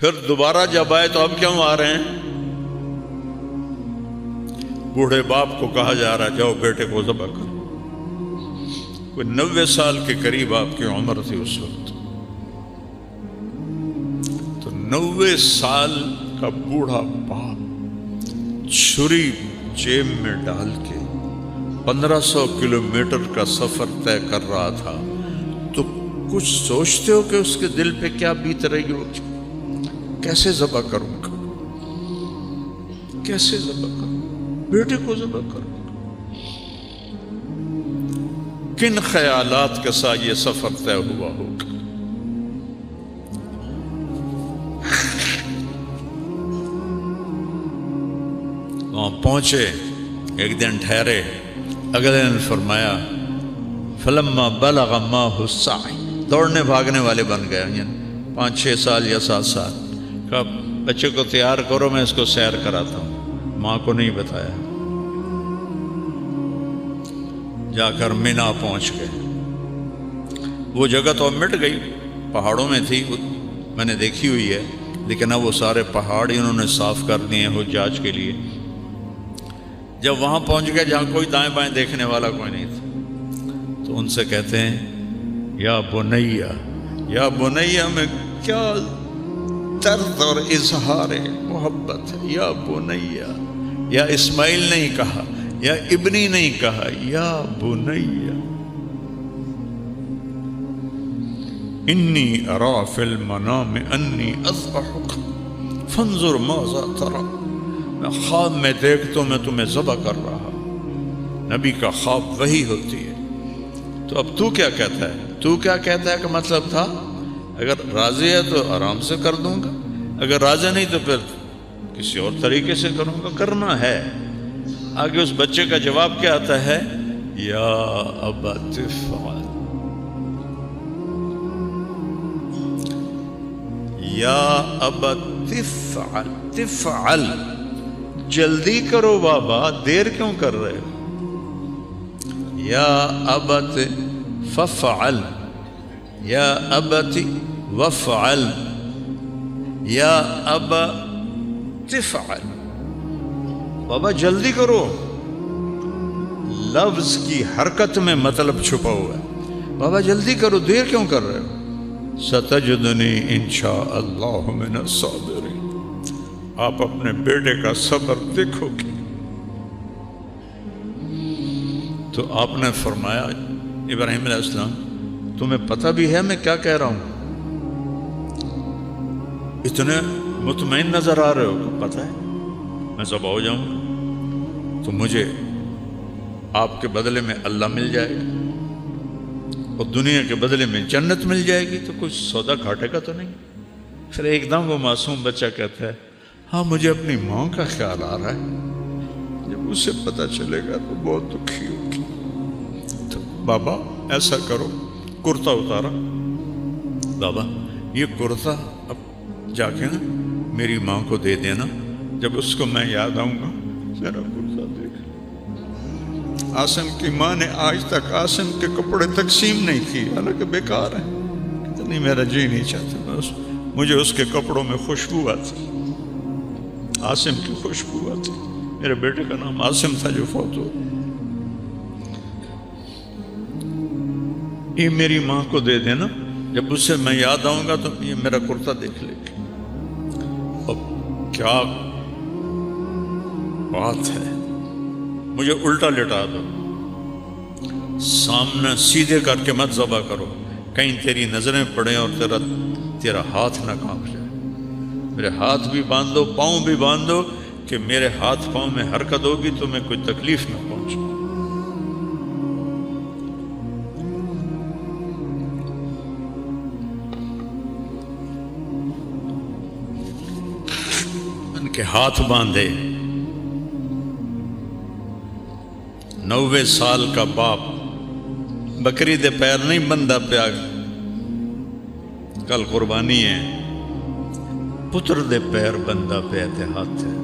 پھر دوبارہ جب آئے تو اب کیوں آ رہے ہیں؟ بوڑھے باپ کو کہا جا رہا جاؤ بیٹے کو ذبح کرو. کوئی 90 سال کے قریب آپ کی عمر تھی اس وقت. تو 90 سال کا بوڑھا باپ چھری جیب میں ڈال کے 1500 کلومیٹر کا سفر طے کر رہا تھا. تو کچھ سوچتے ہو کہ اس کے دل پہ کیا بیت رہی ہوگی؟ کیسے ذبح کروں گا، کیسے ذبح کروں، بیٹے کو ذبح کروں گا. کن خیالات کے ساتھ یہ سفر طے ہوا ہوگا. وہاں پہنچے، ایک دن ٹھہرے، اگلے دن فرمایا فلما بلغ معه السعي، دوڑنے بھاگنے والے بن گئے، 5-6 سال یا 7 سال. کہا بچے کو تیار کرو، میں اس کو سیر کراتا ہوں. ماں کو نہیں بتایا. جا کر مینا پہنچ گئے. وہ جگہ تو اب مٹ گئی، پہاڑوں میں تھی، میں نے دیکھی ہوئی ہے، لیکن اب وہ سارے پہاڑ ہی انہوں نے صاف کر دیے ہیں حجاج کے لیے. جب وہاں پہنچ گئے جہاں کوئی دائیں بائیں دیکھنے والا کوئی نہیں تھا، تو ان سے کہتے ہیں یا بنیا، یا بنیا میں کیا درد اور اظہار محبت ہے. یا بنیا، یا اسماعیل نہیں کہا، یا ابنی نہیں کہا، یا بنیا انی ارا فی المنام انی اذبحک فانظر ماذا تری. میں خواب میں دیکھتا ہوں میں تمہیں ذبح کر رہا. نبی کا خواب وہی ہوتی ہے. تو اب تو کیا کہتا ہے؟ تو کیا کہتا ہے کہ مطلب تھا اگر راضی ہے تو آرام سے کر دوں گا، اگر راضی نہیں تو پھر کسی اور طریقے سے کروں گا. کرنا ہے. آگے اس بچے کا جواب کیا آتا ہے؟ یا ابت افعل، یا ابت افعل، تفعل، جلدی کرو بابا، دیر کیوں کر رہے ہو؟ یا ابت ففعل، یا ابت وفعل، یا ابا تفعل. بابا جلدی کرو. لفظ کی حرکت میں مطلب چھپا ہوا ہے. بابا جلدی کرو، دیر کیوں کر رہے ہو؟ ستجدنی انشاء اللہ من الصابرین. آپ اپنے بیٹے کا صبر دیکھو گے. تو آپ نے فرمایا ابراہیم علیہ السلام تمہیں پتہ بھی ہے میں کیا کہہ رہا ہوں؟ اتنے مطمئن نظر آ رہے ہو کہ پتہ ہے میں ذبح ہو جاؤں گا تو مجھے آپ کے بدلے میں اللہ مل جائے گا اور دنیا کے بدلے میں جنت مل جائے گی، تو کچھ سودا گھاٹے کا تو نہیں. پھر ایک دم وہ معصوم بچہ کہتا ہے ہاں مجھے اپنی ماں کا خیال آ رہا ہے، جب اسے پتہ چلے گا تو بہت دکھی ہوگی. تو بابا ایسا کرو، کرتا اتارا. بابا یہ کرتا اب جا کے نا میری ماں کو دے دینا، جب اس کو میں یاد آؤں گا ذرا کرتا دیکھ. عاصم کی ماں نے آج تک عاصم کے کپڑے تقسیم نہیں کی، حالانکہ بیکار ہیں. نہیں میرا جی نہیں چاہتا، مجھے اس کے کپڑوں میں خوشبو آتی، عاصم کی خوشبو آتی. میرے بیٹے کا نام عاصم تھا جو فوت ہو. یہ میری ماں کو دے دینا، جب اسے میں یاد آؤں گا تو یہ میرا کرتا دیکھ لے گی. اب کیا بات ہے، مجھے الٹا لٹا دو، سامنے سیدھے کر کے مت ذبح کرو، کہیں تیری نظریں پڑیں اور تیرا ہاتھ نہ کانپ جائے. میرے ہاتھ بھی باندھو، پاؤں بھی باندھو کہ میرے ہاتھ پاؤں میں حرکت ہوگی تو میں کوئی تکلیف نہ پہنچے. ان کے ہاتھ باندھے. 90 سال کا باپ بکری دے پیر نہیں بندہ پیا، کل قربانی ہے، پتر دے پیر بندہ پیا تے ہاتھ ہے.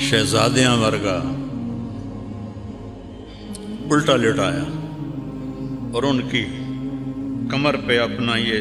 شہزادیاں ورگا الٹا لٹایا اور ان کی کمر پہ اپنا یہ